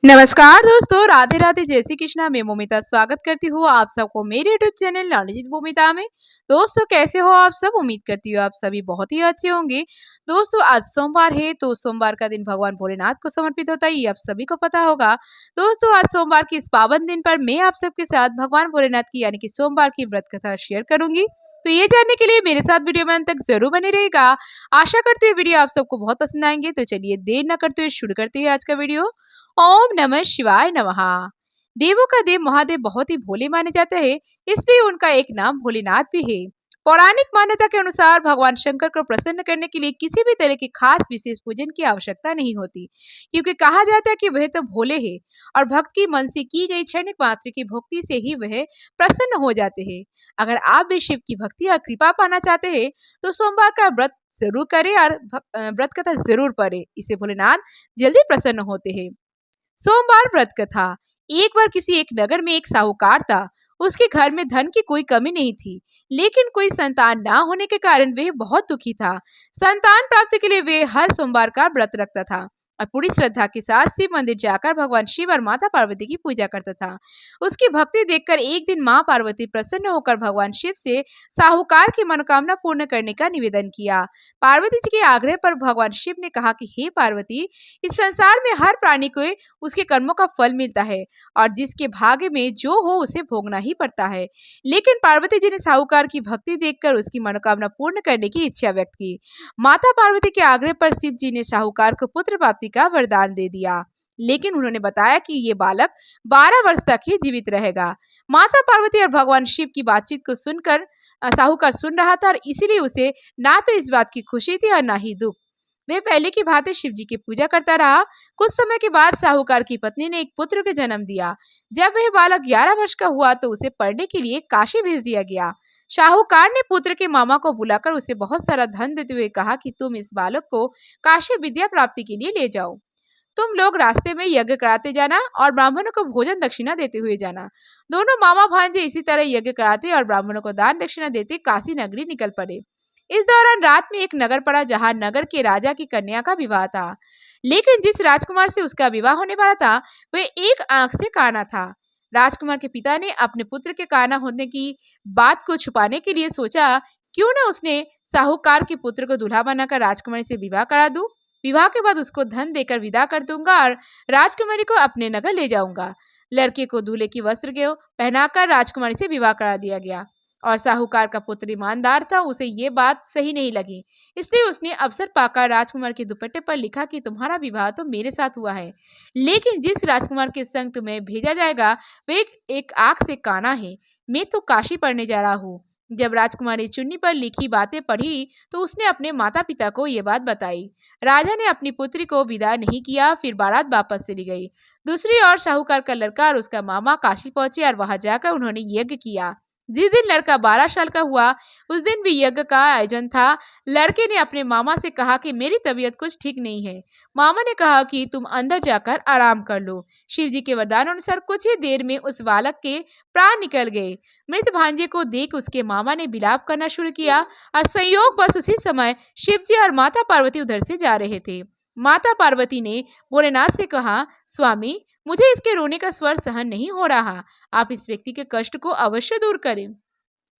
नमस्कार दोस्तों, राधे राधे, जय श्री कृष्णा। मैं मोमिता स्वागत करती हूँ आप सबको मेरे यूट्यूब चैनल नॉलेज मोमिता में। दोस्तों, कैसे हो आप सब? उम्मीद करती हूँ आप सभी बहुत ही अच्छे होंगे। दोस्तों, आज सोमवार है तो सोमवार का दिन भगवान भोलेनाथ को समर्पित होता है, ये आप सभी को पता होगा। दोस्तों, आज सोमवार के इस पावन दिन पर मैं आप सबके साथ भगवान भोलेनाथ की यानी कि सोमवार की व्रत कथा शेयर करूंगी। तो ये जानने के लिए मेरे साथ वीडियो में अंत तक जरूर बने रहेगा। आशा करती हूँ वीडियो आप सबको बहुत पसंद आएंगे। तो चलिए देर न करते हुए शुरू करते हैं आज का वीडियो। ओम नमः शिवाय नमः। देवों का देव महादेव बहुत ही भोले माने जाते हैं, इसलिए उनका एक नाम भोलेनाथ भी है। पौराणिक मान्यता के अनुसार भगवान शंकर को प्रसन्न करने के लिए किसी भी तरह की खास विशेष पूजन की आवश्यकता नहीं होती, क्योंकि कहा जाता है कि वह तो भोले हैं और भक्त की मन से की गई क्षणिक मात्र की भक्ति से ही वह प्रसन्न हो जाते हैं। अगर आप भी शिव की भक्ति और कृपा पाना चाहते हैं तो सोमवार का व्रत जरूर करें और व्रत कथा जरूर पढ़ें। इससे भोलेनाथ जल्दी प्रसन्न होते हैं। सोमवार व्रत कथा। एक बार किसी एक नगर में एक साहूकार था। उसके घर में धन की कोई कमी नहीं थी, लेकिन कोई संतान ना होने के कारण वह बहुत दुखी था। संतान प्राप्ति के लिए वह हर सोमवार का व्रत रखता था और पूरी श्रद्धा के साथ शिव मंदिर जाकर भगवान शिव और माता पार्वती की पूजा करता था। उसकी भक्ति देखकर एक दिन माँ पार्वती प्रसन्न होकर भगवान शिव से साहूकार की मनोकामना पूर्ण करने का निवेदन किया। पार्वती जी के आग्रह पर भगवान शिव ने कहा कि हे पार्वती, इस संसार में हर प्राणी को उसके कर्मों का फल मिलता है और जिसके भाग्य में जो हो उसे भोगना ही पड़ता है। लेकिन पार्वती जी ने साहूकार की भक्ति देखकर उसकी मनोकामना पूर्ण करने की इच्छा व्यक्त की। माता पार्वती के आग्रह पर शिव जी ने साहूकार को पुत्र प्राप्ति का वरदान दे दिया, लेकिन उन्होंने बताया कि ये बालक 12 वर्ष तक ही जीवित रहेगा। माता पार्वती और भगवान शिव की बातचीत को सुनकर साहूकार सुन रहा था और इसीलिए उसे ना तो इस बात की खुशी थी और ना ही दुख। वह पहले की भांति शिव जी की पूजा करता रहा। कुछ समय के बाद साहूकार की पत्नी ने एक पुत्र को जन्म दिया। जब वह बालक 11 वर्ष का हुआ तो उसे पढ़ने के लिए काशी भेज दिया गया। साहूकार ने पुत्र के मामा को बुलाकर उसे बहुत सारा धन देते हुए कहा कि तुम इस बालक को काशी विद्या प्राप्ति के लिए ले जाओ। तुम लोग रास्ते में यज्ञ कराते जाना और ब्राह्मणों को भोजन दक्षिणा देते हुए जाना। दोनों मामा भांजे इसी तरह यज्ञ कराते और ब्राह्मणों को दान दक्षिणा देते काशी नगरी निकल पड़े। इस दौरान रात में एक नगर पड़ा जहां नगर के राजा की कन्या का विवाह था, लेकिन जिस राजकुमार से उसका विवाह होने वाला था वह एक आंख से काना था। राजकुमार के पिता ने अपने पुत्र के काना होने की बात को छुपाने के लिए सोचा, क्यों न उसने साहूकार के पुत्र को दूल्हा बनाकर राजकुमारी से विवाह करा दूं। विवाह के बाद उसको धन देकर विदा कर दूंगा और राजकुमारी को अपने नगर ले जाऊंगा। लड़के को दूल्हे की वस्त्र को पहनाकर राजकुमारी से विवाह करा दिया गया और साहूकार का पुत्र ईमानदार था, उसे ये बात सही नहीं लगी, इसलिए उसने अवसर पाकर राजकुमार के दुपट्टे पर लिखा कि तुम्हारा विवाह तो मेरे साथ हुआ है, लेकिन जिस राजकुमार के संग तुम्हें भेजा जाएगा वह एक आंख से काना है। मैं तो काशी पढ़ने जा रहा हूँ। जब राजकुमारी चुन्नी पर लिखी बातें पढ़ी तो उसने अपने माता पिता को ये बात बताई। राजा ने अपनी पुत्री को विदा नहीं किया, फिर बारात वापस चली गई। दूसरी ओर साहूकार का लड़का और उसका मामा काशी पहुंचे और वहां जाकर उन्होंने यज्ञ किया। जिस दिन लड़का 12 साल का हुआ उस दिन भी यज्ञ का आयोजन था। लड़के ने अपने मामा से कहा कि मेरी तबीयत कुछ ठीक नहीं है। मामा ने कहा कि तुम अंदर जाकर आराम कर लो। शिव जी के वरदान अनुसार कुछ ही देर में उस बालक के प्राण निकल गए। मृत भांजे को देख उसके मामा ने विलाप करना शुरू किया और संयोग बस उसी समय शिव जी और माता पार्वती उधर से जा रहे थे। माता पार्वती ने भोलेनाथ से कहा, स्वामी, मुझे इसके रोने का स्वर सहन नहीं हो रहा, आप इस व्यक्ति के कष्ट को अवश्य दूर करें।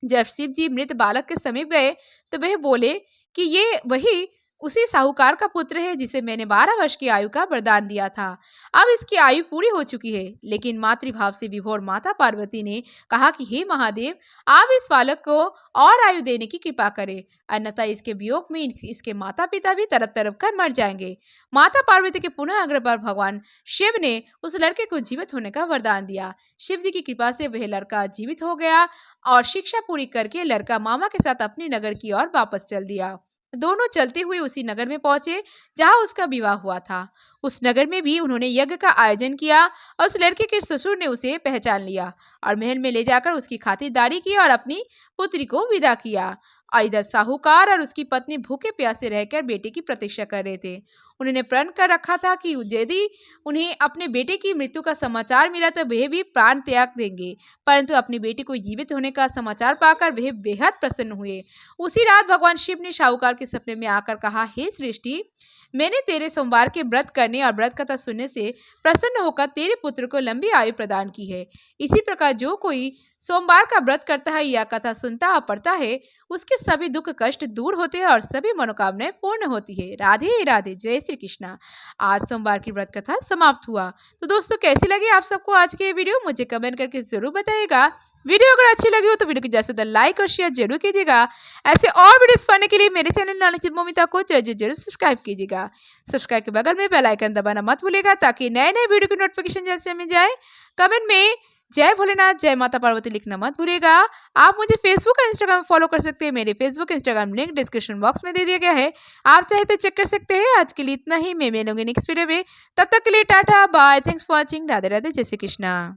जब शिव जी मृत बालक के समीप गए तो वह बोले कि ये वही उसी साहूकार का पुत्र है जिसे मैंने 12 वर्ष की आयु का वरदान दिया था। अब इसकी आयु पूरी हो चुकी है, लेकिन मातृभाव से विभोर माता पार्वती ने कहा कि हे महादेव, आप इस बालक को और आयु देने की कृपा करें, अन्यथा इसके वियोग में इसके माता पिता भी तड़प तड़प कर मर जाएंगे। माता पार्वती के पुनः आग्रह पर भगवान शिव ने उस लड़के को जीवित होने का वरदान दिया। शिव जी की कृपा से वह लड़का जीवित हो गया और शिक्षा पूरी करके लड़का मामा के साथ अपने नगर की ओर वापस चल दिया। दोनों चलते हुए उसी नगर में पहुंचे जहां उसका विवाह हुआ था। उस नगर में भी उन्होंने यज्ञ का आयोजन किया और उस लड़के के ससुर ने उसे पहचान लिया और महल में ले जाकर उसकी खातिरदारी की और अपनी पुत्री को विदा किया। और इधर साहूकार और उसकी पत्नी भूखे प्यासे रहकर बेटे की प्रतीक्षा कर रहे थे। उन्होंने प्रण कर रखा था कि यदि उन्हें अपने बेटे की मृत्यु का समाचार मिला तो वह भी प्राण त्याग देंगे, परंतु अपनी बेटी को जीवित होने का समाचार पाकर वह बेहद प्रसन्न हुए। उसी रात भगवान शिव ने शाहूकार के सपने में आकर कहा, हे सृष्टि, मैंने तेरे सोमवार के व्रत करने और व्रत कथा सुनने से प्रसन्न होकर तेरे पुत्र को लंबी आयु प्रदान की है। इसी प्रकार जो कोई सोमवार का व्रत करता है या कथा सुनता और पढ़ता है, उसके सभी दुख कष्ट दूर होते हैं और सभी मनोकामनाएं पूर्ण होती है। राधे राधे, जय श्री कृष्णा। आज सोमवार की व्रत कथा समाप्त हुआ। तो दोस्तों, कैसी लगी आप सबको आज की ये वीडियो, मुझे कमेंट करके जरूर बताइएगा। वीडियो अगर अच्छी लगी हो तो वीडियो को ज्यादा से ज्यादा लाइक और शेयर जरूर कीजिएगा। ऐसे और वीडियोस पाने के लिए मेरे चैनल नॉलेज मोमिता को जरूर सब्सक्राइब कीजिएगा। सब्सक्राइब के बगल में बेल आइकन दबाना मत भूलिएगा ताकि नए नए वीडियो की नोटिफिकेशन जैसे मिल जाए। कमेंट में जय भोलेनाथ, जय माता पार्वती लिखना मत भूलिएगा। आप मुझे फेसबुक और इंस्टाग्राम फॉलो कर सकते हैं। मेरे Facebook Instagram link description box में दे दिया गया है, आप चाहे तो चेक कर सकते हैं। आज के लिए इतना ही, मैं मिलूंगी नेक्स्ट वीडियो में। तब तक के लिए tata bye, thanks for watching. Radhe Radhe, जय श्री कृष्णा।